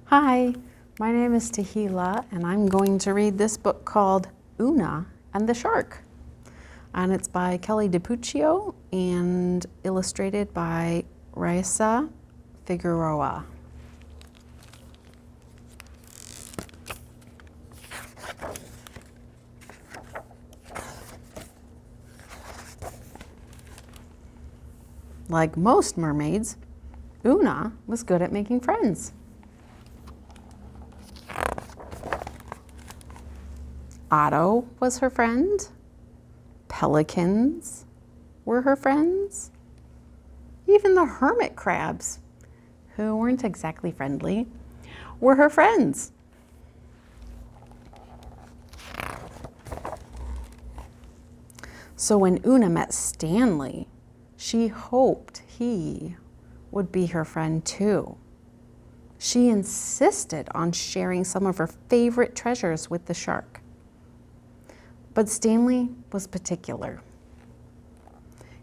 Hi, my name is Tahila, and I'm going to read this book called Oona and the Shark. And it's by Kelly DiPuccio and illustrated by Raisa Figueroa. Like most mermaids, Oona was good at making friends. Otto was her friend. Pelicans were her friends. Even the hermit crabs, who weren't exactly friendly, were her friends. So when Oona met Stanley, she hoped he would be her friend too. She insisted on sharing some of her favorite treasures with the shark. But Stanley was particular.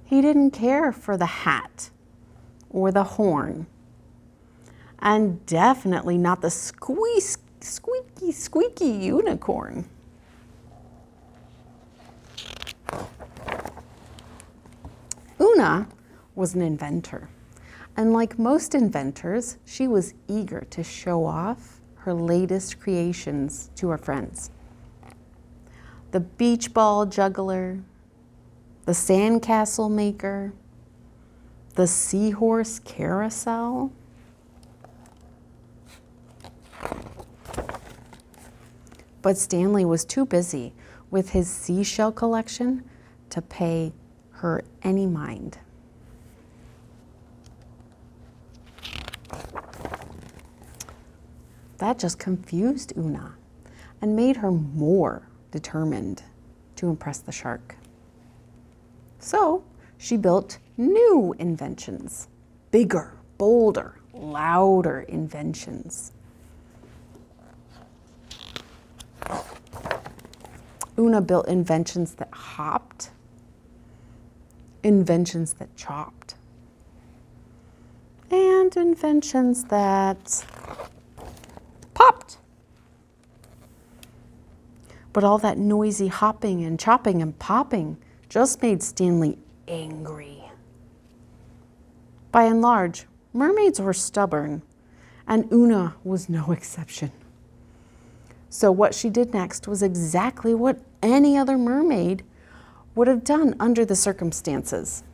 He didn't care for the hat or the horn, and definitely not the squeaky unicorn. Oona was an inventor, and like most inventors, she was eager to show off her latest creations to her friends. The beach ball juggler, the sandcastle maker, the seahorse carousel. But Stanley was too busy with his seashell collection to pay her any mind. That just confused Oona and made her more determined to impress the shark. So she built new inventions, bigger, bolder, louder inventions. Oona built inventions that hopped, inventions that chopped, and inventions that popped. But all that noisy hopping and chopping and popping just made Stanley angry. By and large, mermaids were stubborn, and Oona was no exception. So what she did next was exactly what any other mermaid would have done under the circumstances.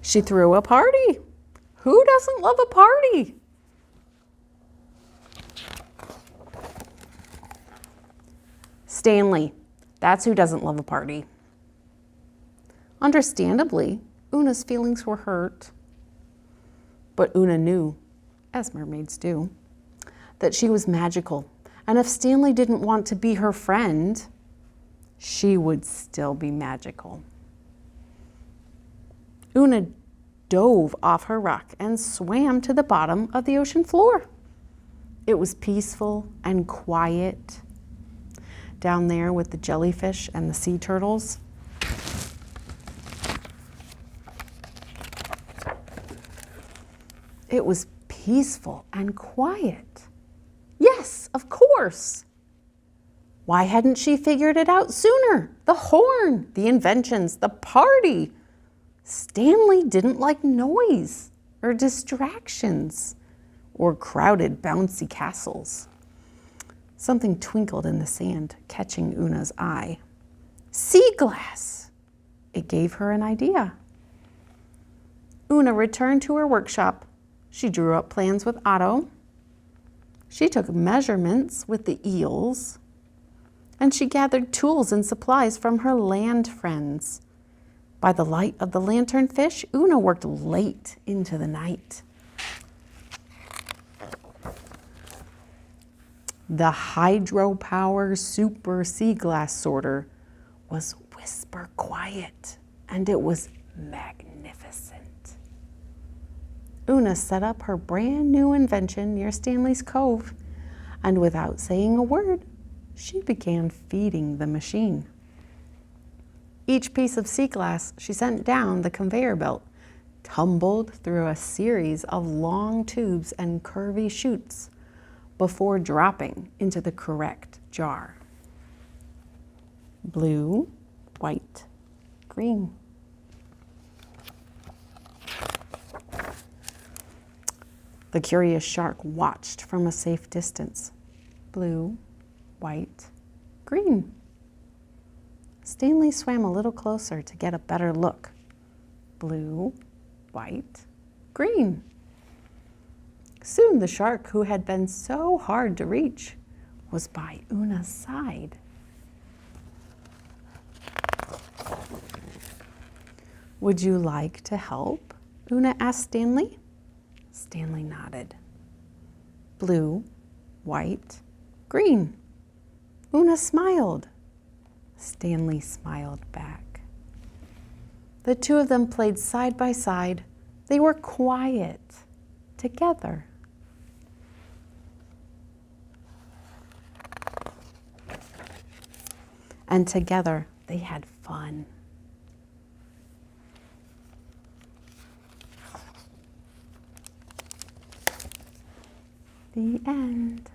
She threw a party. Who doesn't love a party? Stanley, that's who doesn't love a party. Understandably, Oona's feelings were hurt. But Oona knew, as mermaids do, that she was magical. And if Stanley didn't want to be her friend, she would still be magical. Oona dove off her rock and swam to the bottom of the ocean floor. It was peaceful and quiet down there with the jellyfish and the sea turtles. It was peaceful and quiet. Yes, of course. Why hadn't she figured it out sooner? The horn, the inventions, the party. Stanley didn't like noise or distractions or crowded, bouncy castles. Something twinkled in the sand, catching Oona's eye. Sea glass! It gave her an idea. Oona returned to her workshop. She drew up plans with Otto. She took measurements with the eels. And she gathered tools and supplies from her land friends. By the light of the lantern fish, Oona worked late into the night. The hydropower super sea glass sorter was whisper quiet, and it was magnificent. Oona set up her brand new invention near Stanley's Cove, and without saying a word, she began feeding the machine. Each piece of sea glass she sent down the conveyor belt tumbled through a series of long tubes and curvy chutes before dropping into the correct jar. Blue, white, green. The curious shark watched from a safe distance. Blue, white, green. Stanley swam a little closer to get a better look. Blue, white, green. Soon the shark, who had been so hard to reach, was by Oona's side. Would you like to help? Oona asked Stanley. Stanley nodded. Blue, white, green. Oona smiled. Stanley smiled back. The two of them played side by side. They were quiet together. And together they had fun. The end.